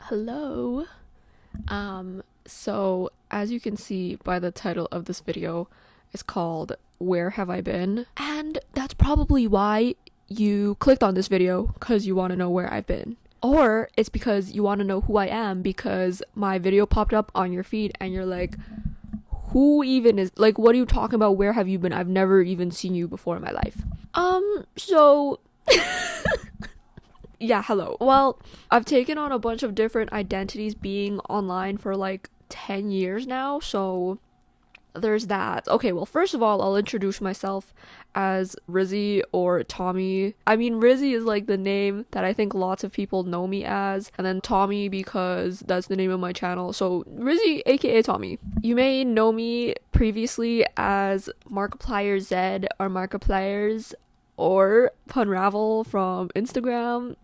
Hello. So as you can see by the title of this video, it's called Where Have I Been? And that's probably why you clicked on this video, because you want to know where I've been. Or it's because you want to know who I am because my video popped up on your feed and you're like, who even is, like, what are you talking about? Where have you been? I've never even seen you before in my life. So yeah, hello. Well, I've taken on a bunch of different identities being online for like 10 years now, so there's that. Okay, well, first of all, I'll introduce myself as Rizzy or Tommy. I mean, Rizzy is like the name that I think lots of people know me as, and then Tommy because that's the name of my channel. So Rizzy, aka Tommy. You may know me previously as Markiplier Z or Markipliers or Punravel from Instagram,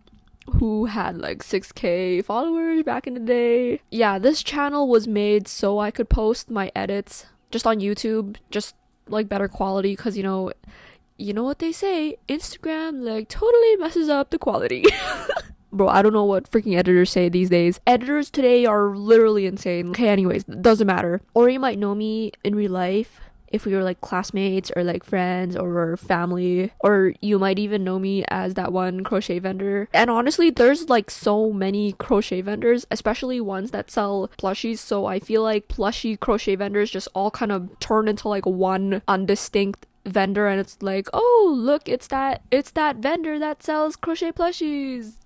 who had like 6k followers back in the day. Yeah, this channel was made so I could post my edits just on YouTube, just like better quality, because you know what they say, Instagram like totally messes up the quality. Bro, I don't know what freaking editors say these days. Editors today are literally insane. Okay, anyways, doesn't matter. Or you might know me in real life if we were like classmates or like friends or family, or you might even know me as that one crochet vendor. And honestly, there's like so many crochet vendors, especially ones that sell plushies, so I feel like plushie crochet vendors just all kind of turn into like one undistinct vendor, and it's like, oh look, it's that vendor that sells crochet plushies.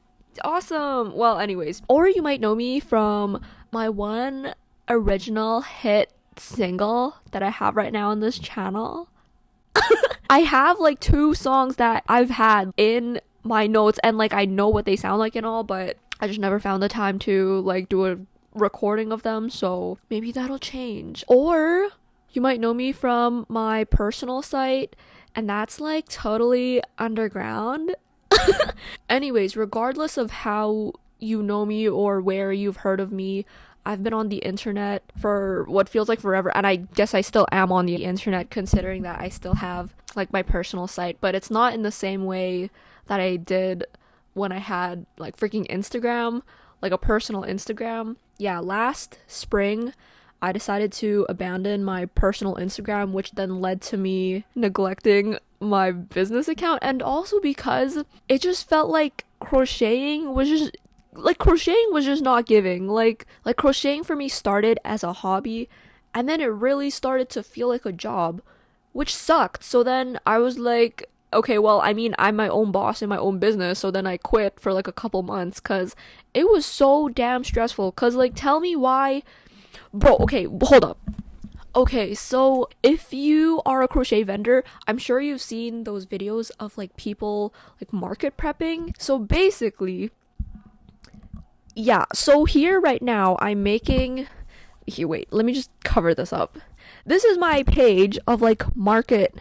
Awesome. Well, anyways, or you might know me from my one original hit single that I have right now on this channel. I have like 2 songs that I've had in my notes, and like I know what they sound like and all, but I just never found the time to like do a recording of them, so maybe that'll change. Or you might know me from my personal site, and that's like totally underground. Anyways, regardless of how you know me or where you've heard of me, I've been on the internet for what feels like forever, and I guess I still am on the internet considering that I still have like my personal site, but it's not in the same way that I did when I had like freaking Instagram, like a personal Instagram. Yeah, last spring I decided to abandon my personal Instagram, which then led to me neglecting my business account, and also because it just felt like crocheting was just not giving. Like crocheting for me started as a hobby, and then it really started to feel like a job, which sucked. So then I was like, okay, well, I mean, I'm my own boss in my own business, so then I quit for like a couple months because it was so damn stressful. Because like, tell me why. Bro, okay, hold up. Okay, so if you are a crochet vendor, I'm sure you've seen those videos of like people like market prepping. So basically, yeah, so here right now I'm making, here, wait, let me just cover this up. This is my page of like market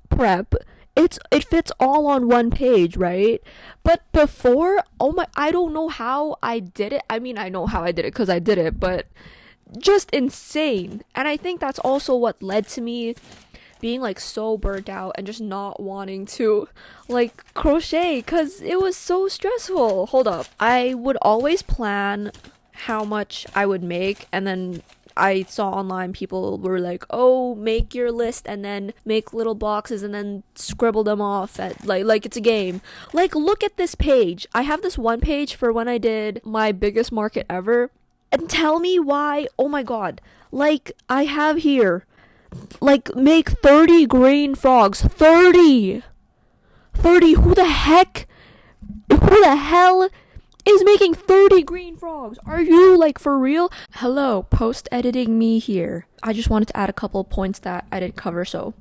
prep. It fits all on one page, right? But before, oh my, I don't know how I did it. I mean, I know how I did it because I did it, but just insane. And I think that's also what led to me being like so burnt out and just not wanting to like crochet because it was so stressful. Hold up. I would always plan how much I would make, and then I saw online people were like, oh, make your list and then make little boxes and then scribble them off at like it's a game. Like, look at this page. I have this one page for when I did my biggest market ever, and tell me why. Oh my god. Like, I have here, like, make 30 green frogs. 30! Who the hell is making 30 green frogs? Are you like for real? Hello, post editing me here. I just wanted to add a couple points that I didn't cover, so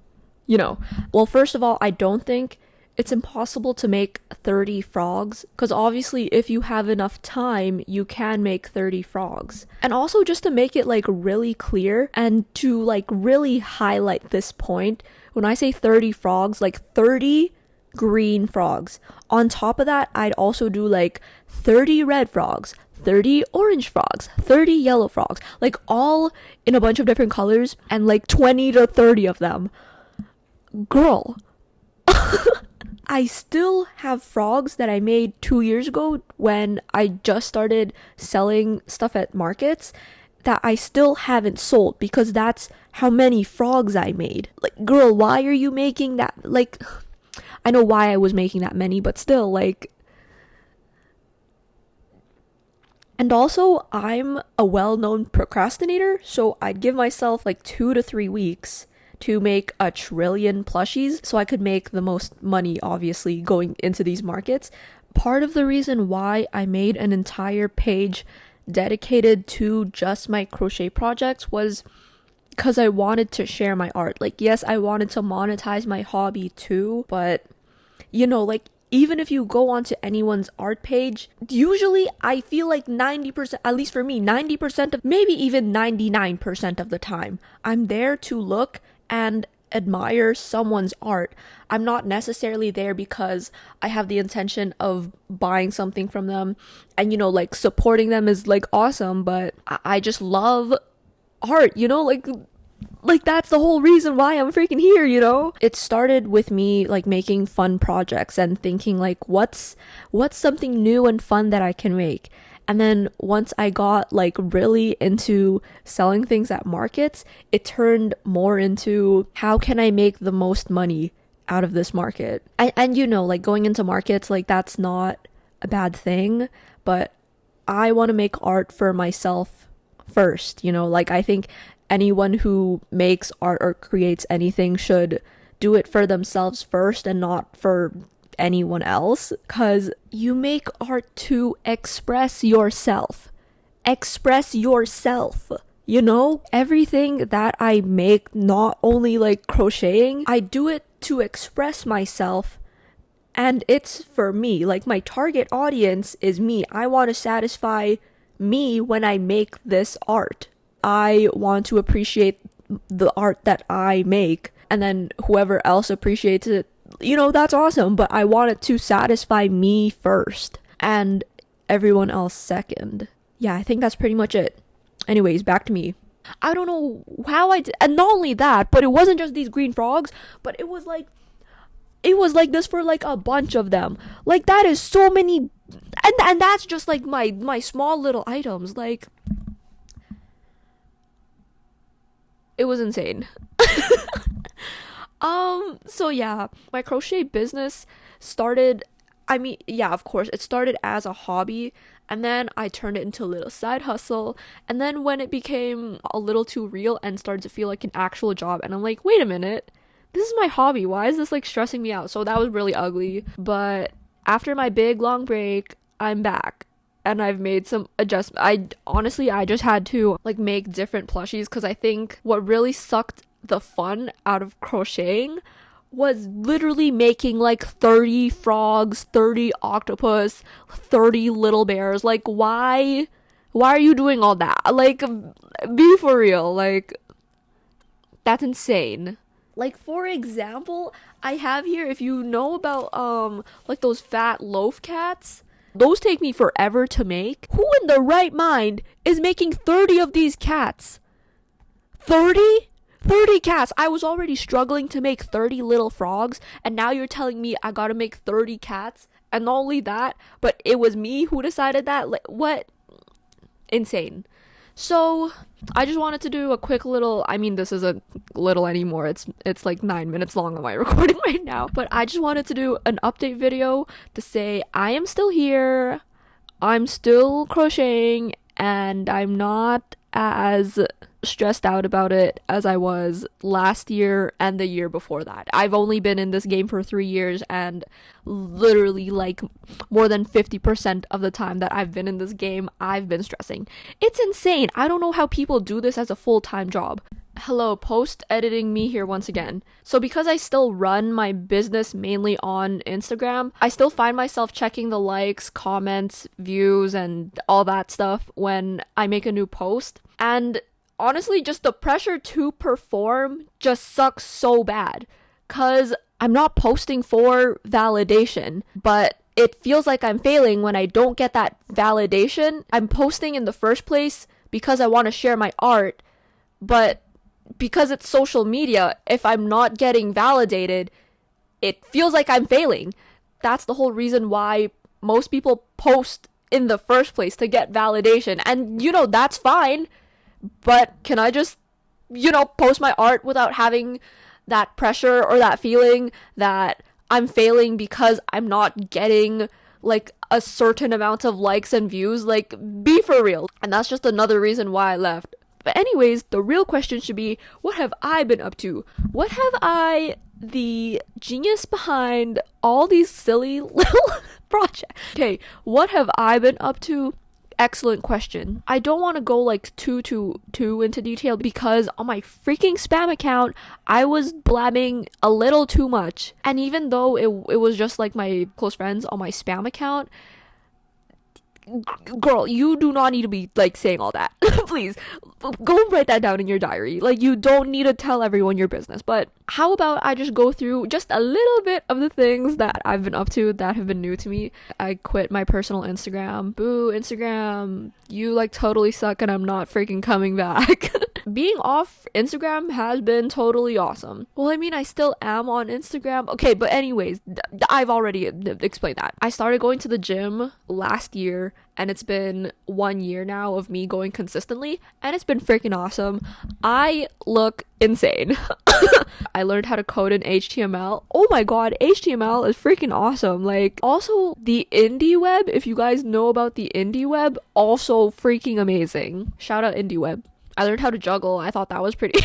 well, first of all, I don't think it's impossible to make 30 frogs, because obviously if you have enough time you can make 30 frogs. And also, just to make it like really clear and to like really highlight this point, when I say 30 frogs, like 30 green frogs. On top of that, I'd also do like 30 red frogs, 30 orange frogs, 30 yellow frogs, like all in a bunch of different colors, and like 20 to 30 of them. Girl, I still have frogs that I made 2 years ago when I just started selling stuff at markets that I still haven't sold because that's how many frogs I made. Like, girl, why are you making that? Like, I know why I was making that many, but still, like. And also, I'm a well-known procrastinator, so I'd give myself like 2 to 3 weeks to make 1 trillion plushies so I could make the most money, obviously, going into these markets. Part of the reason why I made an entire page dedicated to just my crochet projects was because I wanted to share my art. Like, yes, I wanted to monetize my hobby too, but like, even if you go onto anyone's art page, usually I feel like 90%, at least for me, 90% of, maybe even 99% of the time, I'm there to look and admire someone's art. I'm not necessarily there because I have the intention of buying something from them, and like, supporting them is like awesome, but I just love art, like that's the whole reason why I'm freaking here, It started with me like making fun projects and thinking like, what's something new and fun that I can make. And then once I got like really into selling things at markets, it turned more into how can I make the most money out of this market. And like, going into markets, like, that's not a bad thing, but I want to make art for myself first, like, I think anyone who makes art or creates anything should do it for themselves first and not for anyone else, because you make art to express yourself. Everything that I make, not only like crocheting, I do it to express myself, and it's for me. Like, my target audience is me. I want to satisfy me when I make this art. I want to appreciate the art that I make, and then whoever else appreciates it, that's awesome, but I want it to satisfy me first and everyone else second. Yeah, I think that's pretty much it. Anyways, back to me. I don't know how I did, and not only that, but it wasn't just these green frogs, but it was like this for like a bunch of them. Like, that is so many, and that's just like my small little items. Like, it was insane. So yeah, my crochet business started, of course, it started as a hobby, and then I turned it into a little side hustle, and then when it became a little too real and started to feel like an actual job, and I'm like, wait a minute, this is my hobby, why is this like stressing me out? So that was really ugly. But after my big long break, I'm back. And I've made some adjustments. I just had to like make different plushies, because I think what really sucked the fun out of crocheting was literally making like 30 frogs, 30 octopus, 30 little bears. Like, why are you doing all that? Like, be for real. Like, that's insane. Like, for example, I have here, if you know about like those fat loaf cats, those take me forever to make. Who in the right mind is making 30 of these cats? 30? 30 cats. I was already struggling to make 30 little frogs, and now you're telling me I gotta make 30 cats? And not only that, but it was me who decided that? Like, what? Insane. So, I just wanted to do a quick little, this isn't little anymore, it's like 9 minutes long on my recording right now, but I just wanted to do an update video to say I am still here, I'm still crocheting, and I'm not as stressed out about it as I was last year and the year before that. I've only been in this game for 3 years, and literally like more than 50% of the time that I've been in this game, I've been stressing. It's insane. I don't know how people do this as a full-time job. Hello, post-editing me here once again. So because I still run my business mainly on Instagram, I still find myself checking the likes, comments, views, and all that stuff when I make a new post. And honestly, just the pressure to perform just sucks so bad, because I'm not posting for validation, but it feels like I'm failing when I don't get that validation. I'm posting in the first place because I want to share my art, but because it's social media, if I'm not getting validated, it feels like I'm failing. That's the whole reason why most people post in the first place, to get validation. And that's fine, but can I just post my art without having that pressure or that feeling that I'm failing because I'm not getting like a certain amount of likes and views? Like, be for real. And that's just another reason why I left. But anyways, the real question should be, what have I been up to? What have I, the genius behind all these silly little projects? Okay, what have I been up to? Excellent question. I don't want to go like too into detail, because on my freaking spam account I was blabbing a little too much. And even though it was just like my close friends on my spam account, girl, you do not need to be like saying all that. Please go write that down in your diary. Like, you don't need to tell everyone your business. But how about I just go through just a little bit of the things that I've been up to that have been new to me. I quit my personal Instagram. Boo, Instagram, you like totally suck and I'm not freaking coming back. Being off Instagram has been totally awesome. Well, I mean, I still am on Instagram. Okay, but anyways, I've already explained that. I started going to the gym last year, and it's been 1 year now of me going consistently, and it's been freaking awesome. I look insane. I learned how to code in HTML. Oh my god, HTML is freaking awesome. Like, also the indie web, if you guys know about the indie web, also freaking amazing. Shout out indie web. I learned how to juggle. I thought that was pretty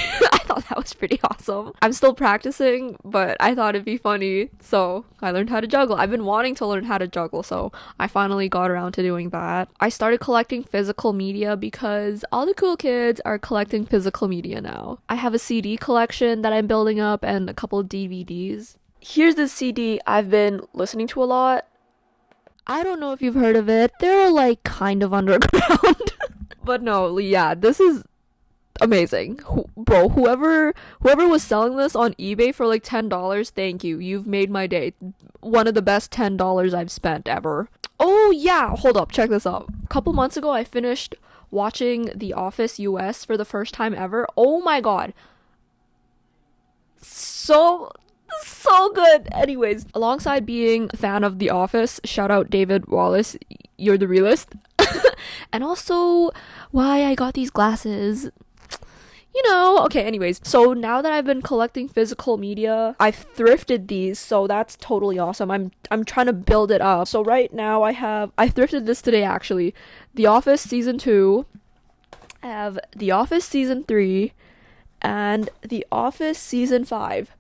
awesome. I'm still practicing, but I thought it'd be funny, so I learned how to juggle. I've been wanting to learn how to juggle, so I finally got around to doing that. I started collecting physical media because all the cool kids are collecting physical media now. I have a CD collection that I'm building up and a couple of DVDs. Here's this CD I've been listening to a lot. I don't know if you've heard of it. They're like kind of underground. But no, yeah, this is amazing. Bro, whoever was selling this on eBay for like $10, thank you. You've made my day. One of the best $10 I've spent ever. Oh yeah, hold up, check this out. A couple months ago, I finished watching The Office US for the first time ever. Oh my god. So good. Anyways, alongside being a fan of The Office, shout out David Wallace, you're the realist. And also why I got these glasses. Okay, anyways. So now that I've been collecting physical media, I've thrifted these, so that's totally awesome. I'm trying to build it up. So right now I thrifted this today actually. The Office Season 2, I have The Office Season 3, and The Office Season 5.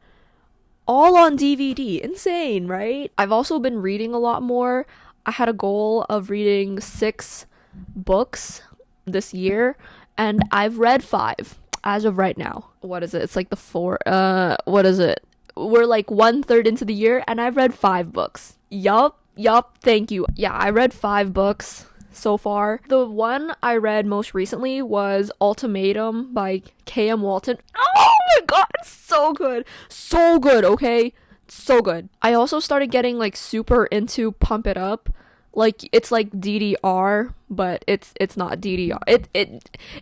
All on DVD. Insane, right? I've also been reading a lot more. I had a goal of reading 6 books this year, and I've read 5 as of right now. What is it? It's like what is it? We're like 1/3 into the year, and I've read 5 books. Yup, thank you. Yeah, I read 5 books so far. The one I read most recently was Ultimatum by K.M. Walton. Oh my god, it's so good, okay? So good. I also started getting like super into Pump It Up. Like, it's like DDR, but it's not DDR.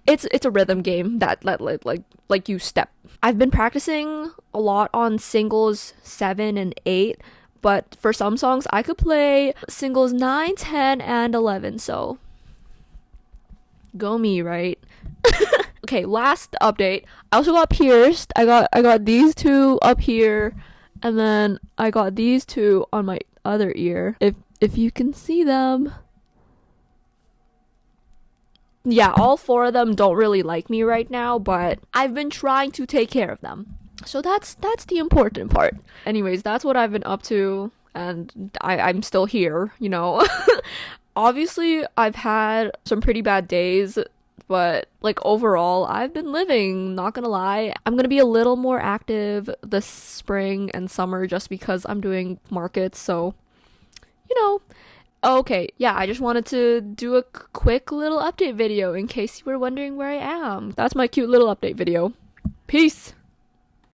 It's a rhythm game that like you step. I've been practicing a lot on singles 7 and 8, but for some songs I could play singles 9, 10, and 11. So go me, right? Okay, last update. I also got pierced. I got these 2 up here, and then I got these 2 on my other ear. If you can see them. Yeah, all 4 of them don't really like me right now, but I've been trying to take care of them. So that's the important part. Anyways, that's what I've been up to, and I'm still here, Obviously, I've had some pretty bad days, but like overall, I've been living, not gonna lie. I'm gonna be a little more active this spring and summer just because I'm doing markets, so Okay, yeah, I just wanted to do a quick little update video in case you were wondering where I am. That's my cute little update video. Peace!